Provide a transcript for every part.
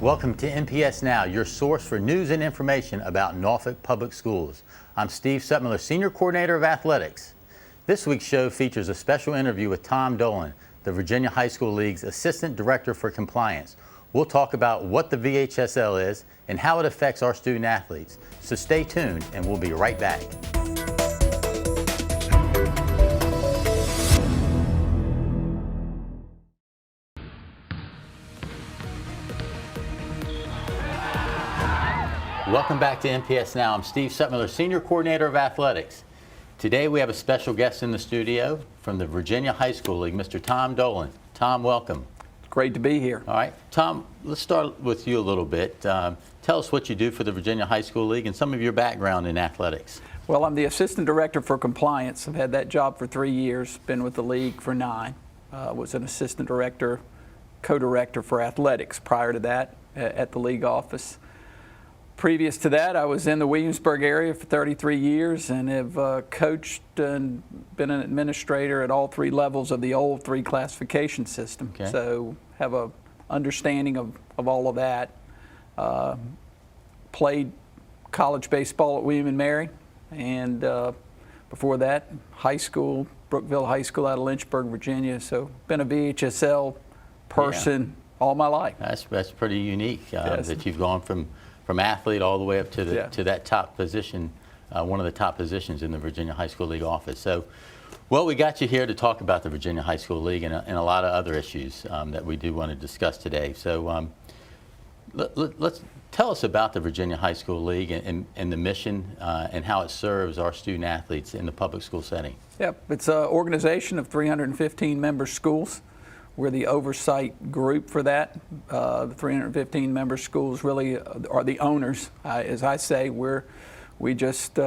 Welcome to NPS Now, your source for news and information about Norfolk Public Schools. I'm Steve Sutmiller, Senior Coordinator of Athletics. This week's show features a special interview with Tom Dolan, the Virginia High School League's Assistant Director for Compliance. We'll talk about what the VHSL is and how it affects our student athletes. So stay tuned and we'll be right back. Welcome back to NPS Now. I'm Steve Sutmiller, Senior Coordinator of Athletics. Today we have a special guest in the studio from the Virginia High School League, Mr. Tom Dolan. Tom, welcome. Great to be here. All right. Tom, let's start with you a little bit. Tell us what you do for the Virginia High School League and some of your background in athletics. Well, I'm the Assistant Director for Compliance. I've had that job for 3 years, been with the league for 9. Was an Assistant Director, Co-Director for Athletics prior to that at the league office. Previous to that, I was in the Williamsburg area for 33 years and have coached and been an administrator at all 3 levels of the old 3 classification system. Okay. So have a understanding of all of that. Played college baseball at William & Mary, and before that, high school, Brookville High School out of Lynchburg, Virginia. So been a VHSL person all my life. That's pretty unique Yes. that you've gone from athlete all the way up to the to that top position, one of the top positions in the Virginia High School League office. So, well, we got you here to talk about the Virginia High School League and a lot of other issues that we do want to discuss today. So, let's tell us about the Virginia High School League and the mission and how it serves our student athletes in the public school setting. Yep, it's an organization of 315 member schools. We're the oversight group for that. The 315 member schools really are the owners. As I say, we just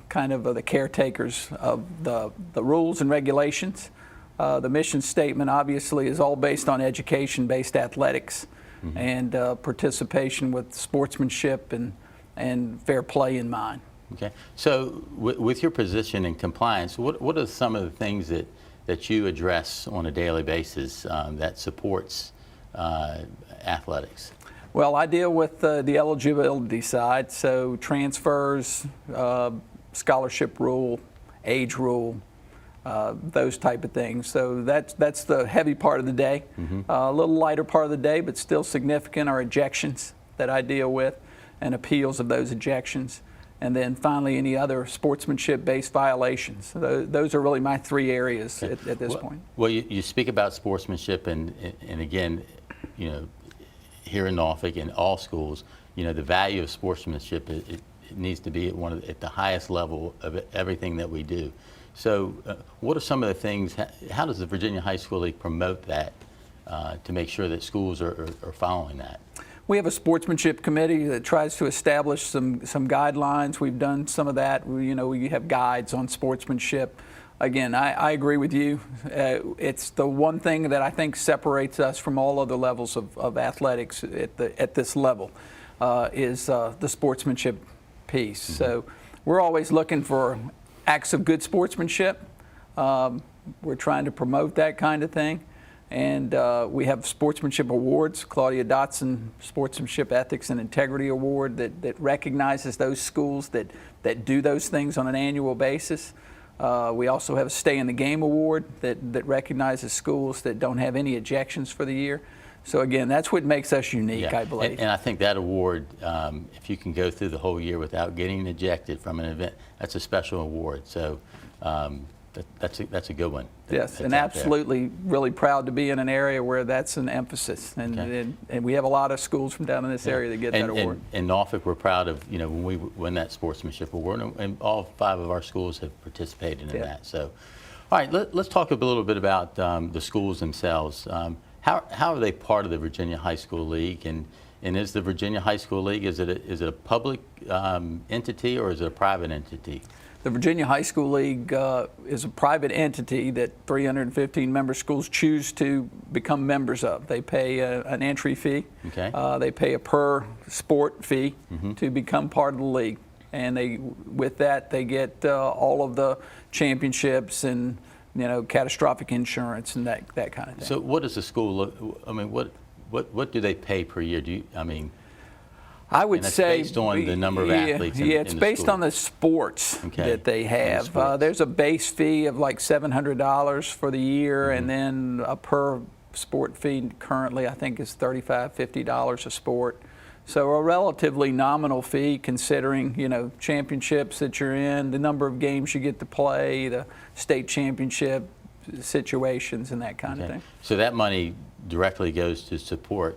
kind of are the caretakers of the rules and regulations. The mission statement obviously is all based on education-based athletics and participation with sportsmanship and fair play in mind. Okay. So with your position in compliance, what are some of the things that you address on a daily basis that supports athletics? Well, I deal with the eligibility side, so transfers, scholarship rule, age rule, those type of things. So that's the heavy part of the day. A little lighter part of the day, but still significant, are ejections that I deal with and appeals of those ejections. And then finally, any other sportsmanship-based violations. Those are really my 3 areas at this point. Well, you speak about sportsmanship, and again, you know, here in Norfolk, in all schools, you know, the value of sportsmanship it needs to be at the highest level of everything that we do. So, what are some of the things? How does the Virginia High School League promote that to make sure that schools are following that? We have a sportsmanship committee that tries to establish some guidelines. We've done some of that. We have guides on sportsmanship. Again, I agree with you. It's the one thing that I think separates us from all other levels of athletics at this level is the sportsmanship piece. So we're always looking for acts of good sportsmanship. We're trying to promote that kind of thing. And we have sportsmanship awards, Claudia Dotson Sportsmanship Ethics and Integrity Award that recognizes those schools that do those things on an annual basis. We also have a Stay in the Game Award that recognizes schools that don't have any ejections for the year. So again, that's what makes us unique, I believe. And I think that award, if you can go through the whole year without getting ejected from an event, that's a special award. So that's a good one. Yes, and absolutely really proud to be in an area where that's an emphasis. And we have a lot of schools from down in this area that get that award. In Norfolk, we're proud of, you know, when we win that sportsmanship award, and all 5 of our schools have participated in that. So, all right, let's talk a little bit about the schools themselves. How are they part of the Virginia High School League? And is the Virginia High School League, is it a public entity or is it a private entity? The Virginia High School League is a private entity that 315 member schools choose to become members of. They pay an entry fee. Okay. They pay a per sport fee to become part of the league. And with that, they get all of the championships and catastrophic insurance and that kind of thing. So what does the school look? I mean, what do they pay per year? I would and it's say based on the number of athletes in it's the based school. on the sports that they have. sports. There's a base fee of like $700 for the year, and then a per sport fee currently I think is $35, $50 a sport. So a relatively nominal fee considering, championships that you're in, the number of games you get to play, the state championship situations and that kind of thing. So that money directly goes to support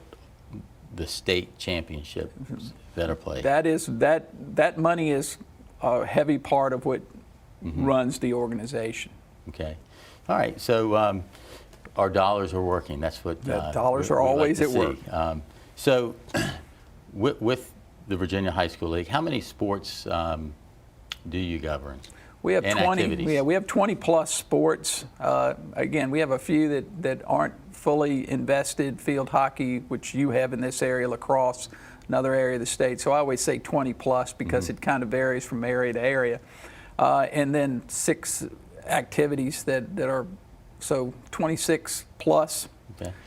the state championships that are played. That money is a heavy part of what runs the organization. Okay. All right. So our dollars are working. That's what dollars are always at work. So with the Virginia High School League, how many sports do you govern? We have and 20. activities? Yeah, we have 20 plus sports. Again, we have a few that aren't fully invested. Field hockey, which you have in this area, lacrosse, another area of the state. So I always say 20 plus because it kind of varies from area to area. And then 6 activities that are so 26 plus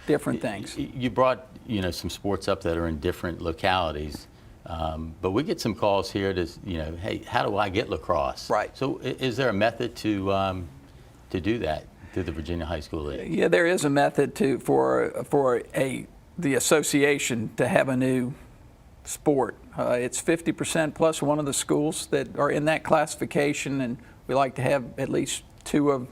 different things. You brought some sports up that are in different localities. But we get some calls here to, hey, how do I get lacrosse? Right. So is there a method to do that through the Virginia High School League? Yeah, there is a method for the association to have a new sport. It's 50% plus one of the schools that are in that classification, and we like to have at least 2 of,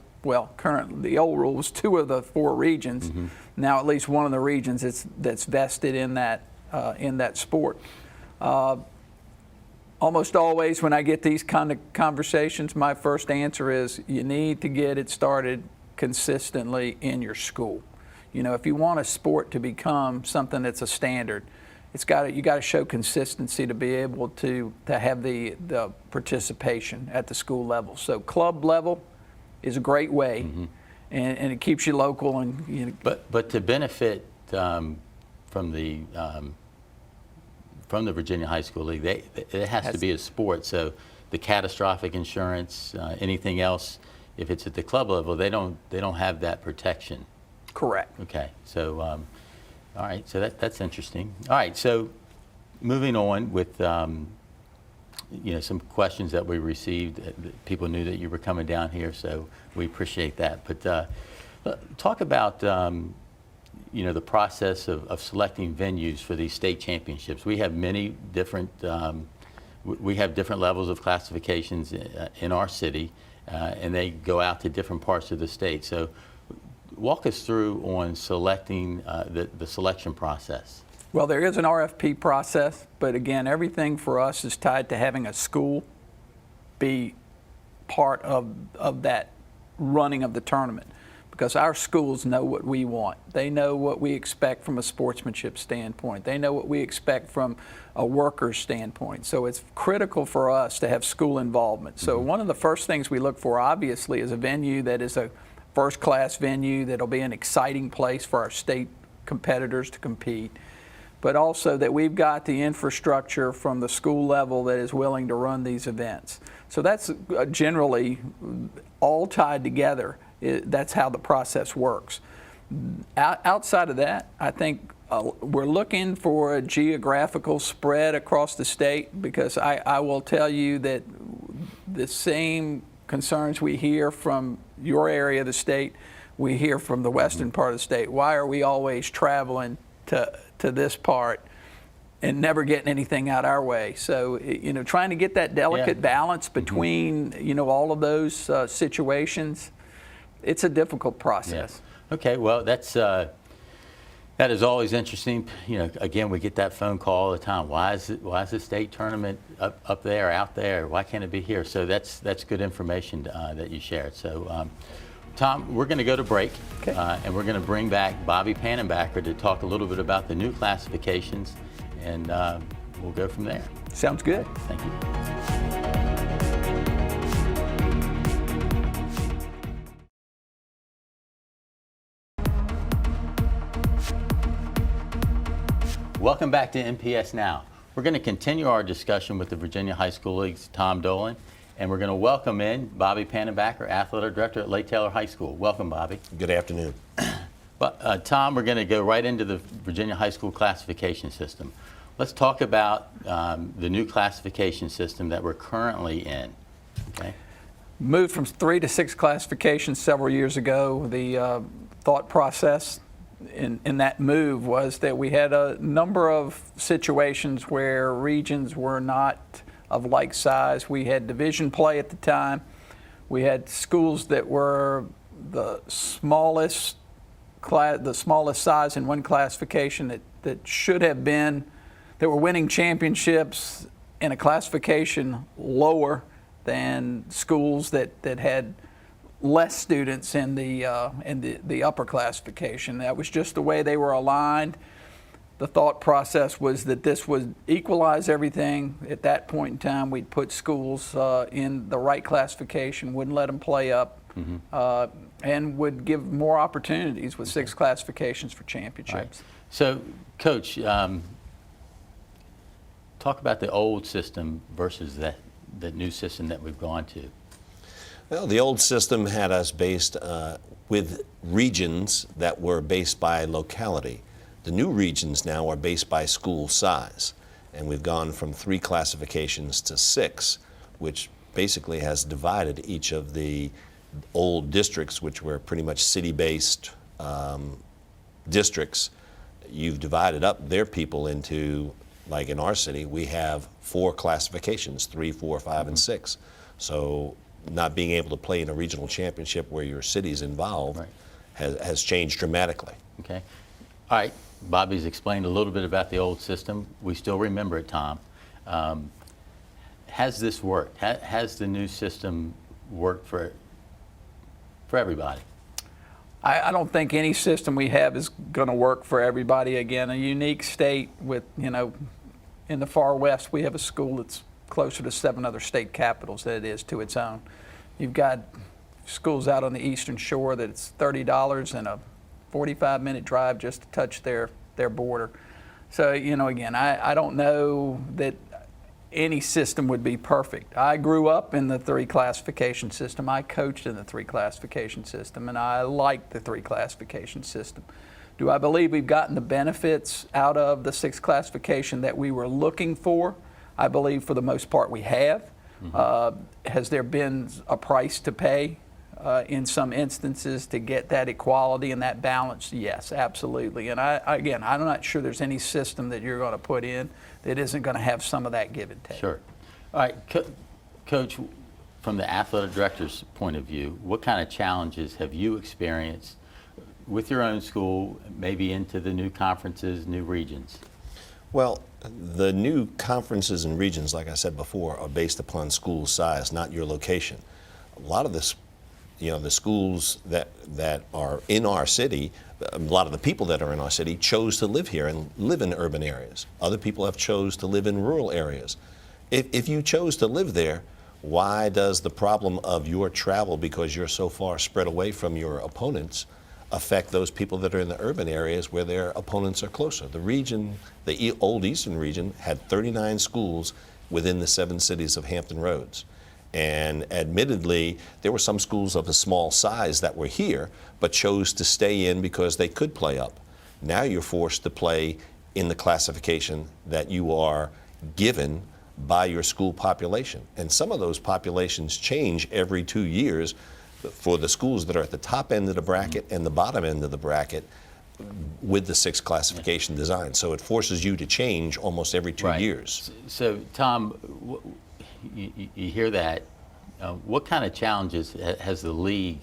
currently the old rule was 2 of the 4 regions. Now at least one of the regions that's vested in that sport. Almost always when I get these kind of conversations, my first answer is you need to get it started consistently in your school. If you want a sport to become something that's a standard, you got to show consistency to be able to have the participation at the school level. So club level is a great way, and it keeps you local. And But to benefit from the Virginia High School League, it has to be a sport. So the catastrophic insurance, anything else, if it's at the club level, they don't have that protection. Correct. Okay. So all right. So that's interesting. All right. So moving on with some questions that we received. People knew that you were coming down here, so we appreciate that. But talk about the process of selecting venues for these state championships. We have many different levels of classifications in our city, and they go out to different parts of the state. So walk us through on selecting the selection process. Well, there is an RFP process, but again, everything for us is tied to having a school be part of that running of the tournament, because our schools know what we want. They know what we expect from a sportsmanship standpoint. They know what we expect from a worker's standpoint. So it's critical for us to have school involvement. So one of the first things we look for, obviously, is a venue that is a first-class venue that'll be an exciting place for our state competitors to compete, but also that we've got the infrastructure from the school level that is willing to run these events. So that's generally all tied together. That's how the process works. Outside of that, I think we're looking for a geographical spread across the state, because I will tell you that the same concerns we hear from your area of the state, we hear from the western part of the state. Why are we always traveling to this part and never getting anything out our way? So, trying to get that delicate balance between, all of those situations, it's a difficult process. Yeah. Okay, well, that is always interesting. Again, we get that phone call all the time. Why is the state tournament up there, out there? Why can't it be here? So that's good information that you shared. So, Tom, we're going to go to break, and we're going to bring back Bobby Pannenbacker to talk a little bit about the new classifications, and we'll go from there. Sounds good. Thank you. Welcome back to NPS Now. We're going to continue our discussion with the Virginia High School League's Tom Dolan, and we're going to welcome in Bobby Pannenbacker, Athletic Director at Lake Taylor High School. Welcome, Bobby. Good afternoon. But Tom, we're going to go right into the Virginia high school classification system. Let's talk about the new classification system that we're currently in. Okay. Moved from 3 to 6 classifications several years ago. The thought process in that move was that we had a number of situations where regions were not of like size. We had division play at the time. We had schools that were the smallest size in one classification that should have been, that were winning championships in a classification lower than schools that had less students in the upper classification. That was just the way they were aligned. The thought process was that this would equalize everything. At that point in time, we'd put schools in the right classification, wouldn't let them play up, and would give more opportunities with 6 classifications for championships. Right. So, Coach, talk about the old system versus the new system that we've gone to. Well, the old system had us based with regions that were based by locality. The new regions now are based by school size, and we've gone from 3 classifications to 6, which basically has divided each of the old districts, which were pretty much city-based districts. You've divided up their people into, like in our city, we have 4 classifications, 3, 4, 5, and 6. So not being able to play in a regional championship where your city's involved has changed dramatically. Okay. All right. Bobby's explained a little bit about the old system. We still remember it, Tom. Has this worked? Has the new system worked for everybody? I don't think any system we have is going to work for everybody. Again, a unique state with, in the far west, we have a school that's closer to 7 other state capitals than it is to its own. You've got schools out on the eastern shore that it's $30 and a 45-minute drive just to touch their border. So, again, I don't know that any system would be perfect. I grew up in the 3 classification system. I coached in the 3 classification system, and I liked the 3 classification system. Do I believe we've gotten the benefits out of the 6 classification that we were looking for? I believe for the most part we have. Has there been a price to pay in some instances to get that equality and that balance? Yes, absolutely. And I'm not sure there's any system that you're going to put in that isn't going to have some of that give and take. Sure. All right, Coach, from the athletic director's point of view, what kind of challenges have you experienced with your own school, maybe into the new conferences, new regions? Well, the new conferences and regions, like I said before, are based upon school size, not your location. A lot of this, the schools that are in our city, a lot of the people that are in our city chose to live here and live in urban areas. Other people have chose to live in rural areas. If you chose to live there, why does the problem of your travel, because you're so far spread away from your opponents, affect those people that are in the urban areas where their opponents are closer? The region, the old Eastern region, had 39 schools within the 7 cities of Hampton Roads. And admittedly, there were some schools of a small size that were here, but chose to stay in because they could play up. Now you're forced to play in the classification that you are given by your school population. And some of those populations change every 2 years for the schools that are at the top end of the bracket and the bottom end of the bracket with the 6 classification design. So it forces you to change almost every 2 years. So, Tom, you hear that. What kind of challenges has the league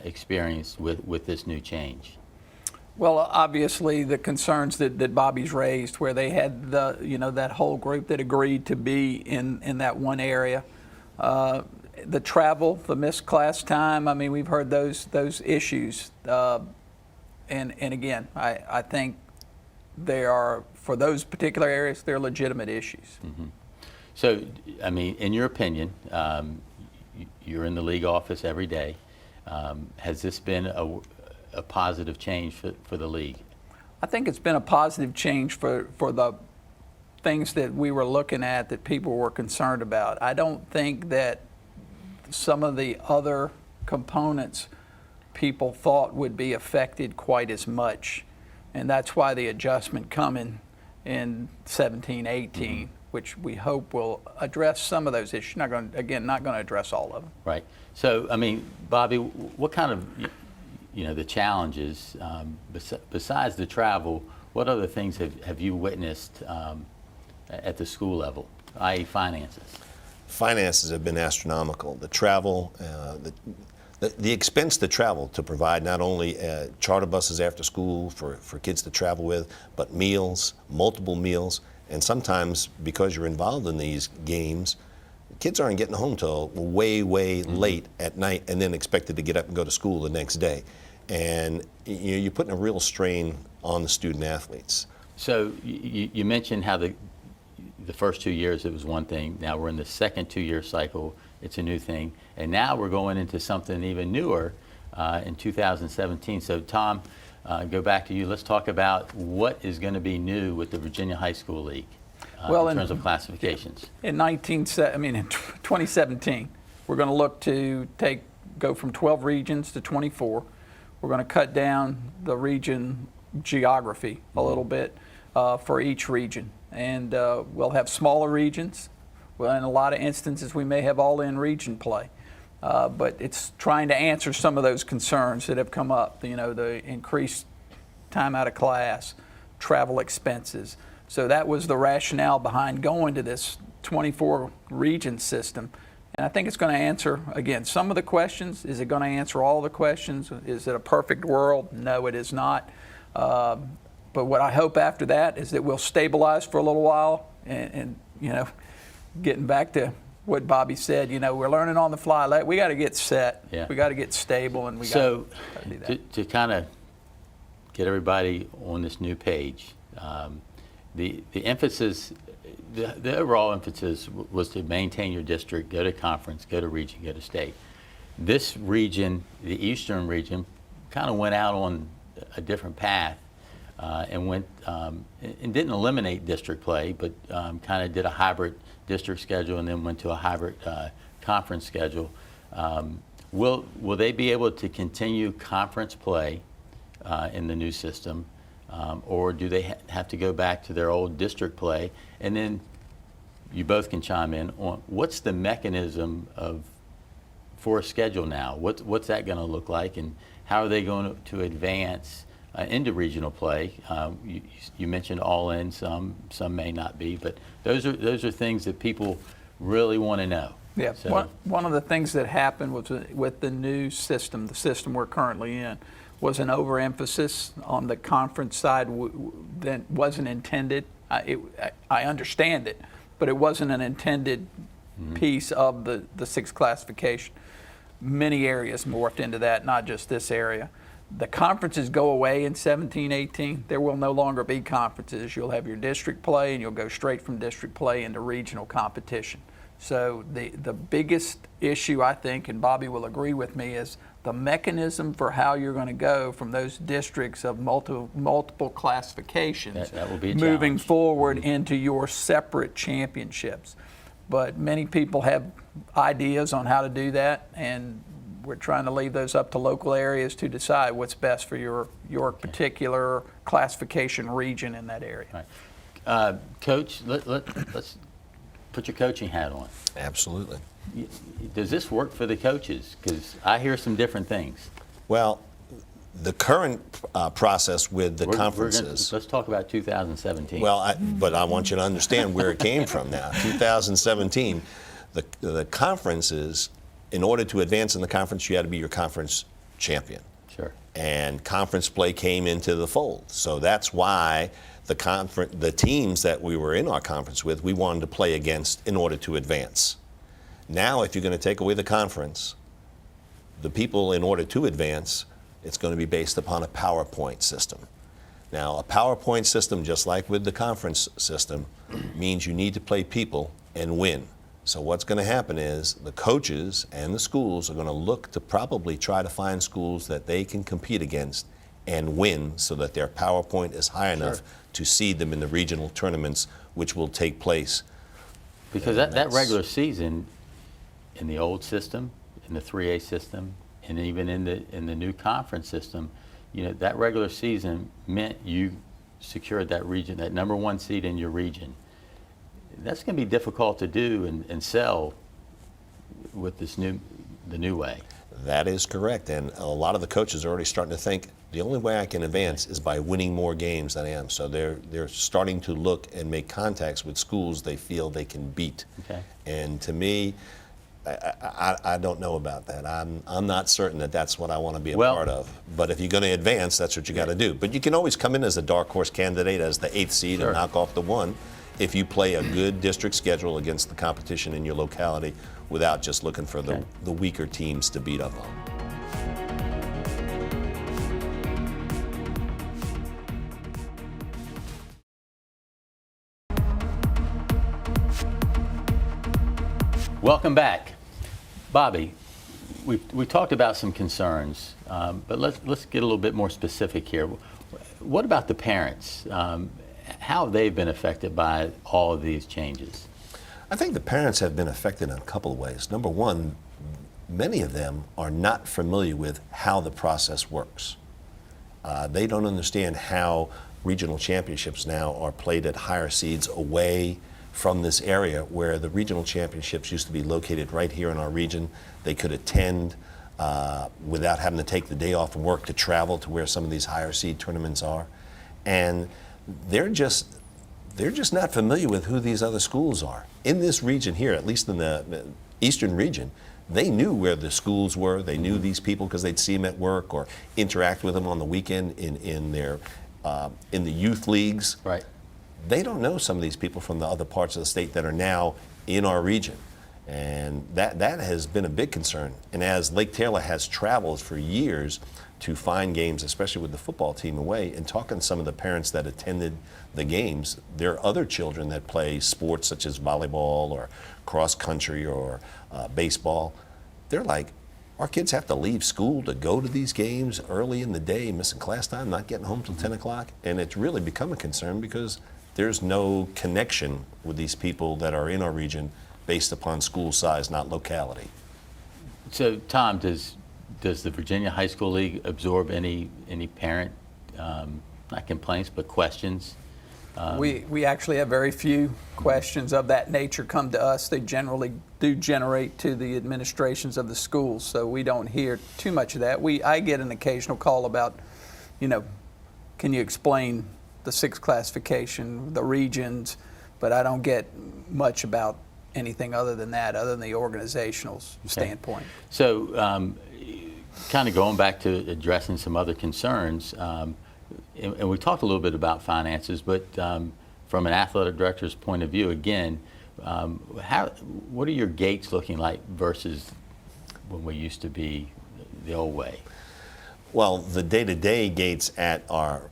experienced with this new change? Well, obviously the concerns that Bobby's raised, where they had that whole group that agreed to be in that one area. The travel, the missed class time, I mean, we've heard those issues. And again, I think they are, for those particular areas, they're legitimate issues. Mm-hmm. So, I mean, in your opinion, you're in the league office every day. Has this been a positive change for the league? I think it's been a positive change for the things that we were looking at that people were concerned about. I don't think that some of the other components people thought would be affected quite as much. And that's why the adjustment coming in 17, 18, which we hope will address some of those issues. Not going to address all of them. Right. So, I mean, Bobby, what kind of, the challenges, besides the travel, what other things have you witnessed at the school level, i.e. finances? Finances have been astronomical. The travel, the expense to travel to provide not only charter buses after school for kids to travel with, but meals, multiple meals, and sometimes because you're involved in these games, kids aren't getting home till way late at night and then expected to get up and go to school the next day. And you're putting a real strain on the student athletes. So you mentioned how the first 2 years it was one thing. Now we're in the second 2-year cycle. It's a new thing. And now we're going into something even newer in 2017. So Tom, go back to you. Let's talk about what is going to be new with the Virginia High School League in terms of classifications. In 2017, we're going to look to go from 12 regions to 24. We're going to cut down the region geography a little bit for each region. And we'll have smaller regions. Well, in a lot of instances, we may have all-in region play. But it's trying to answer some of those concerns that have come up, the increased time out of class, travel expenses. So that was the rationale behind going to this 24 region system. And I think it's going to answer, again, some of the questions. Is it going to answer all the questions? Is it a perfect world? No, it is not. But what I hope after that is that we'll stabilize for a little while and getting back to what Bobby said, we're learning on the fly. We got to get set. Yeah. We got to get stable, and we got to do that. To kind of get everybody on this new page, the emphasis, the overall emphasis was to maintain your district, go to conference, go to region, go to state. This region, the eastern region, kind of went out on a different path and went and didn't eliminate district play, but kind of did a hybrid district schedule and then went to a hybrid conference schedule. Will they be able to continue conference play in the new system, or do they have to go back to their old district play? And then you both can chime in on what's the mechanism for a schedule now? What's that going to look like, and how are they going to advance into regional play? You mentioned all in, some may not be, but those are things that people really want to know. Yeah, so, one of the things that happened was with the new system, the system we're currently in, was an overemphasis on the conference side that wasn't intended. I understand it, but it wasn't an intended piece of the sixth classification. Many areas morphed into that, not just this area. The conferences go away in 17, 18. There will no longer be conferences. You'll have your district play, and you'll go straight from district play into regional competition. So the biggest issue, I think, and Bobby will agree with me, is the mechanism for how you're going to go from those districts of multiple classifications that will be a moving challenge. forward into your separate championships. But many people have ideas on how to do that, and we're trying to leave those up to local areas to decide what's best for your particular classification region in that area. Right. Coach, let's put your coaching hat on. Absolutely. Does this work for the coaches? Because I hear some different things. Well, the current process with the conferences. Let's talk about 2017. Well, but I want you to understand where it came from now. 2017, the conferences, in order to advance in the conference, you had to be your conference champion. Sure. And conference play came into the fold. So that's why the teams that we were in our conference with, we wanted to play against in order to advance. Now, if you're going to take away the conference, the people, in order to advance, it's going to be based upon a PowerPoint system. Now, a PowerPoint system, just like with the conference system, means you need to play people and win. So what's going to happen is the coaches and the schools are going to look to probably try to find schools that they can compete against and win, so that their PowerPoint is high enough to seed them in the regional tournaments, which will take place. Because that regular season in the old system, in the 3A system, and even in the new conference system, that regular season meant you secured that region, that number one seed in your region. That's going to be difficult to do and sell with the new way. That is correct, and a lot of the coaches are already starting to think the only way I can advance is by winning more games than I am. So they're starting to look and make contacts with schools they feel they can beat. Okay. And to me, I don't know about that. I'm not certain that that's what I want to be a part of. But if you're going to advance, that's what you got to do. But you can always come in as a dark horse candidate, as the 8th seed, Sure. and knock off the 1 if you play a good district schedule against the competition in your locality without just looking for the weaker teams to beat up on. Welcome back. Bobby, we talked about some concerns, but let's get a little bit more specific here. What about the parents? How have they been affected by all of these changes? I think the parents have been affected in a couple of ways. Number one, many of them are not familiar with how the process works. They don't understand how regional championships now are played at higher seeds away from this area, where the regional championships used to be located right here in our region. They could attend without having to take the day off from work to travel to where some of these higher seed tournaments are. And they're just not familiar with who these other schools are. In this region here, at least in the eastern region, they knew where the schools were. They knew these people because they'd see them at work or interact with them on the weekend in the youth leagues. Right. They don't know some of these people from the other parts of the state that are now in our region. And that has been a big concern. And as Lake Taylor has traveled for years to find games, especially with the football team away, and talking to some of the parents that attended the games, there are other children that play sports such as volleyball or cross country or baseball. They're like, our kids have to leave school to go to these games early in the day, missing class time, not getting home till 10 o'clock. And it's really become a concern because there's no connection with these people that are in our region based upon school size, not locality. So, Tom, does the Virginia High School League absorb any parent, not complaints, but questions? We actually have very few questions of that nature come to us. They generally do generate to the administrations of the schools, so we don't hear too much of that. I get an occasional call about, can you explain the 6 classification, the regions, but I don't get much about anything other than that, other than the organizational standpoint. So, kind of going back to addressing some other concerns, and we talked a little bit about finances, but from an athletic director's point of view, again, what are your gates looking like versus when we used to be the old way? Well, the day-to-day gates at our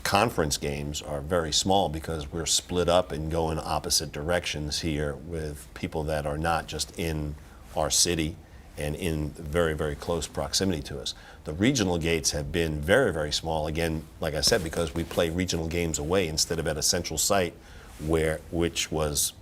conference games are very small because we're split up and go in opposite directions here with people that are not just in our city and in very, very close proximity to us. The regional gates have been very, very small, again, like I said, because we play regional games away instead of at a central site which was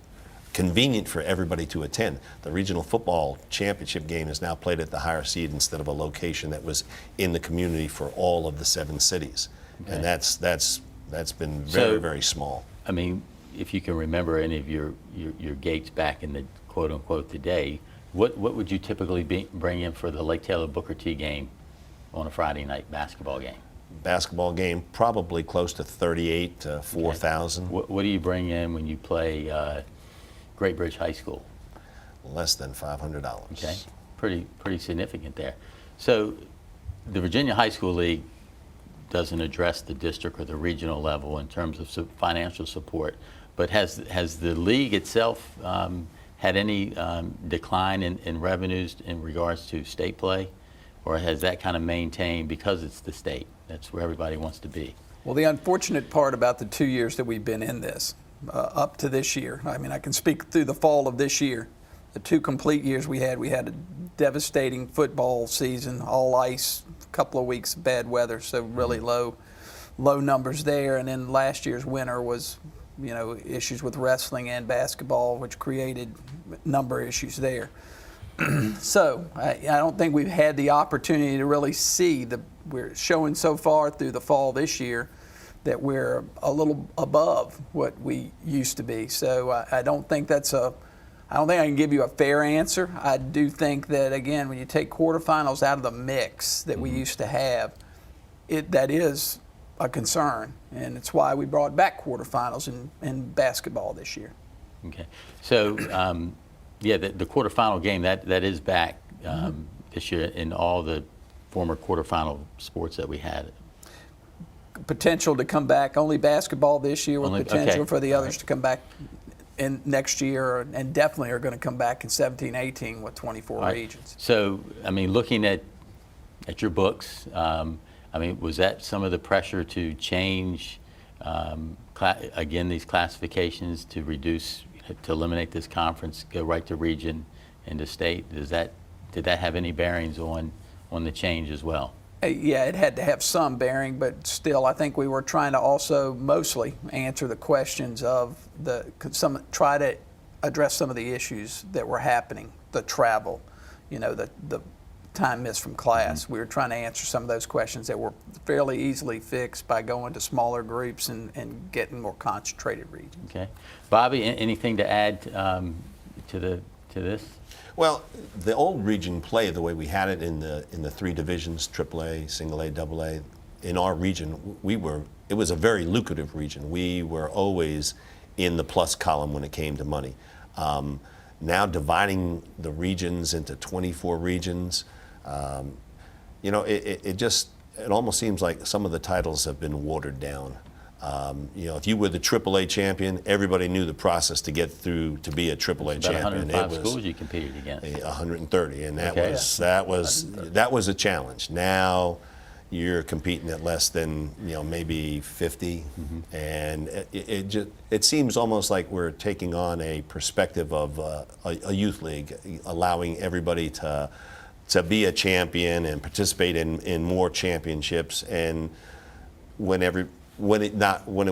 convenient for everybody to attend. The regional football championship game is now played at the higher seed instead of a location that was in the community for all of the 7 cities. Okay. And that's been very, very small. I mean, if you can remember any of your gates back in the quote unquote today, what would you typically bring in for the Lake Taylor Booker T game on a Friday night basketball game? Basketball game, probably close to 38 to 4,000. Okay. What do you bring in when you play Great Bridge High School? Less than $500. Okay, pretty significant there. So the Virginia High School League doesn't address the district or the regional level in terms of financial support, but has the league itself had any decline in revenues in regards to state play, or has that kind of maintained because it's the state? That's where everybody wants to be. Well, the unfortunate part about the 2 years that we've been in this, up to this year, I mean, I can speak through the fall of this year, the 2 complete years we had a devastating football season, all ice, a couple of weeks of bad weather, so really low numbers there. And then last year's winter was, issues with wrestling and basketball, which created number issues there. So I don't think we've had the opportunity to really see we're showing so far through the fall this year that we're a little above what we used to be. So I don't think I can give you a fair answer. I do think that, again, when you take quarterfinals out of the mix that we used to have, that is a concern, and it's why we brought back quarterfinals in basketball this year. Okay. So, the quarterfinal game, that is back this year in all the former quarterfinal sports that we had. Potential to come back, only basketball this year with potential for the others to come back in next year, and definitely are going to come back in 17-18 with 24 regions. So, I mean, looking at your books, was that some of the pressure to change, again, these classifications to reduce, to eliminate this conference, go right to region and to state? Did that have any bearings on the change as well? Yeah, it had to have some bearing, but still, I think we were trying to also mostly answer the questions of try to address some of the issues that were happening, the travel, the time missed from class. We were trying to answer some of those questions that were fairly easily fixed by going to smaller groups and getting more concentrated regions. Okay, Bobby, anything to add to this? Well, the old region play, the way we had it in the three divisions, AAA, single A, double A, in our region, it was a very lucrative region. We were always in the plus column when it came to money. Now dividing the regions into 24 regions, it almost seems like some of the titles have been watered down. If you were the AAA champion, everybody knew the process to get through to be a AAA champion. 105 schools you competed against. 130, and that was a challenge. Now you're competing at less than maybe 50, and it seems almost like we're taking on a perspective of a youth league, allowing everybody to be a champion and participate in more championships, and when it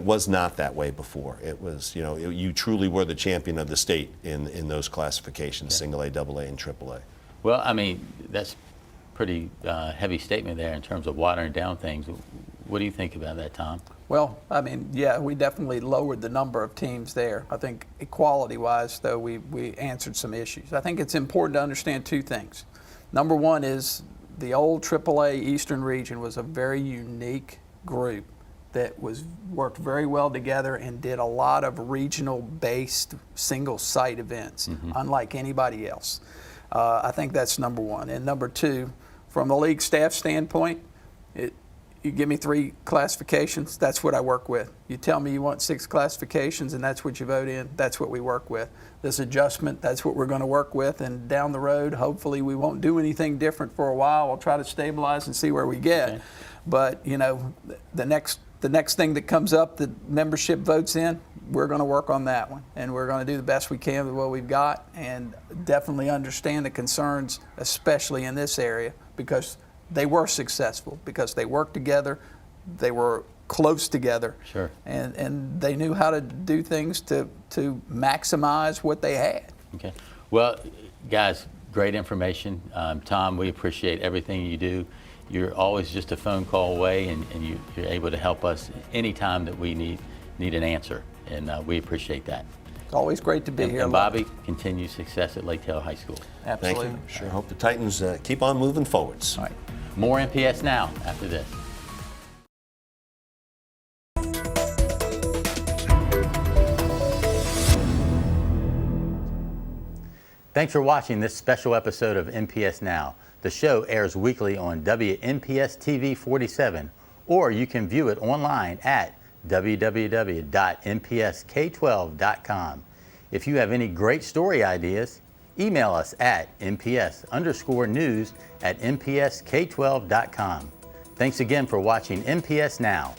was not that way before. It was, you truly were the champion of the state in those classifications, single A, double A, and triple A. Well, I mean, that's pretty heavy statement there in terms of watering down things. What do you think about that, Tom? Well, I mean, yeah, we definitely lowered the number of teams there. I think equality-wise, though, we answered some issues. I think it's important to understand two things. Number one is the old AAA Eastern region was a very unique group that worked very well together and did a lot of regional-based single-site events, unlike anybody else. I think that's number one. And number two, from the league staff standpoint, you give me 3 classifications, that's what I work with. You tell me you want 6 classifications and that's what you vote in, that's what we work with. This adjustment, that's what we're going to work with, and down the road, hopefully we won't do anything different for a while. We'll try to stabilize and see where we get. Okay. But, the next thing that comes up that membership votes in, we're going to work on that one, and we're going to do the best we can with what we've got, and definitely understand the concerns, especially in this area, because they were successful, because they worked together, they were close together, sure, and they knew how to do things to maximize what they had. Okay. Well, guys, great information. Tom, we appreciate everything you do. You're always just a phone call away, and you're able to help us anytime that we need an answer, and we appreciate that. It's always great to be here. And Bobby, continue success at Lake Taylor High School. Absolutely. Thank you. Sure hope the Titans keep on moving forwards. All right. More NPS Now after this. Thanks for watching this special episode of NPS Now. The show airs weekly on WNPS-TV 47, or you can view it online at www.npsk12.com. If you have any great story ideas, email us at nps_news@npsk12.com. Thanks again for watching NPS Now.